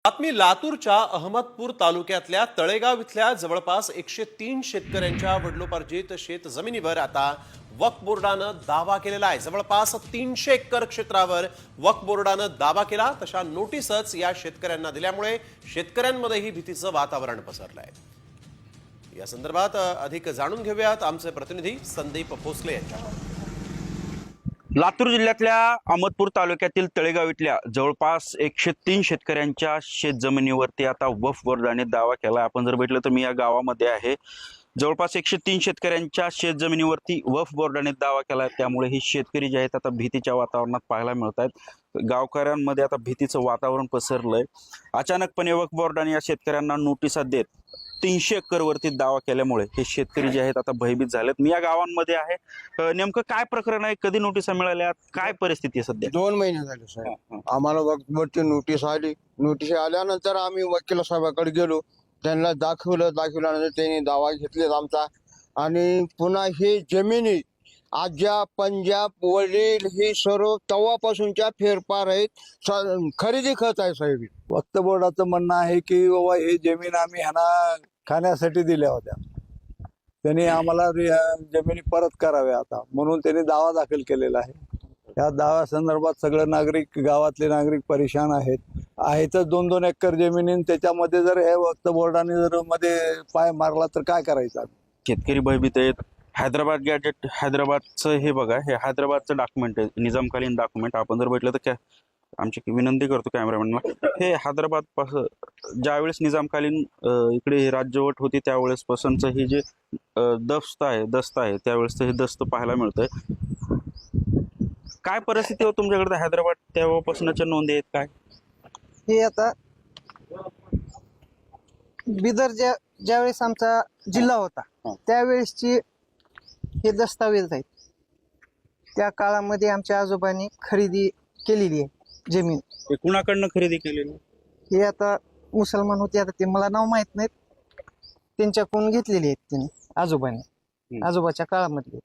बातमी लातूरच्या अहमदपूर तालुक्यातल्या तळेगाव इथल्या जवळपास 103 शेतकऱ्यांच्या वडिलोपार्जित शेत जमिनीवर आता वक्फ बोर्डानं दावा केलेला आहे। जवळपास 300 एकर क्षेत्रावर वक्फ बोर्डानं दावा केला, तशा नोटीसच या शेतकऱ्यांना दिल्यामुळे शेतकऱ्यांमध्येही भीतीचं वातावरण पसरलं आहे। या संदर्भात अधिक जाणून घेऊयात आमचे प्रतिनिधी संदीप भोसले यांच्याकडून। लातूर जिल्ह्यातल्या अहमदपूर तालुक्यातील तळेगाव इथल्या जवळपास 103 शेतकऱ्यांच्या शेतजमिनीवरती आता वक्फ बोर्डाने दावा केला। आपण जर बघितलं तर मी या गावामध्ये आहे। जवळपास 103 शेतकऱ्यांच्या शेतजमिनीवरती वक्फ बोर्डाने दावा केला, त्यामुळे ही शेतकरी जे आहेत आता भीतीच्या वातावरणात पाहायला मिळत आहेत। गावकऱ्यांमध्ये आता भीतीचं वातावरण पसरलंय। अचानकपणे वक्फ बोर्डाने या शेतकऱ्यांना नोटिसा देत 300 एकर वरती दावा केल्यामुळे हे शेतकरी जे आहेत आता भयभीत झालेत। मी या गावांमध्ये आहे। नेमकं काय प्रकरण आहे, कधी नोटिसा मिळाल्या, काय परिस्थिती आहे सध्या? 2 महिने झाले साहेब। आम्हाला वक्फची नोटीस आली। नोटीस आल्यानंतर आम्ही वकील साहेबाकडे गेलो, त्यांना दाखवल्यानंतर त्यांनी दावा घेतलेला आमचा। आणि पुन्हा ही जमिनी आज्या पंजाब वडील ही सर्व तवापासूनच्या फेरफार आहेत, खरेदी खत आहे साहेब। वक्फ बोर्डाचं म्हणणं आहे की बाबा ही जमीन आम्ही ह्यांना खाण्यासाठी दिल्या होत्या, त्यांनी आम्हाला जमिनी परत कराव्या आता, म्हणून त्यांनी दावा दाखल केलेला आहे। या दाव्या संदर्भात सगळे नागरिक, गावातले नागरिक परेशान आहेतच। 2-2 एकर जमिनी, त्याच्यामध्ये जर हे वक्फ बोर्डाने जर मध्ये पाय मारला तर काय करायचं? शेतकरी भयभीत आहेत। हैदराबाद गॅजेट, हैदराबादचं हे बघा, हे हैदराबादचं डॉक्युमेंट आहे, निजामकालीन डॉक्युमेंट। आपण जर बघितलं तर आमची विनंती करतो कॅमेरामॅनला, हे हैदराबाद पासून ज्यावेळेस निजामकालीन इकडे राज्यवट होती त्यावेळेस पासूनच हे जे दस्त आहे त्यावेळेस हे दस्त पाहायला मिळतंय। काय परिस्थिती हो तुमच्याकडे हैदराबाद तेव्हापासूनच्या नोंदी आहेत काय? हे आता बिदर ज्यावेळेस आमचा जिल्हा होता त्यावेळेसची हे दस्तावेज आहेत। त्या काळामध्ये आमच्या आजोबांनी खरेदी केलेली आहे जमीन। हे कुणाकडनं खरेदी केलेली? हे आता मुसलमान होते, आता ते मला नाव माहित नाहीत, त्यांच्याकडून घेतलेली आहेत त्यांनी आजोबांनी, आजोबाच्या काळामधली।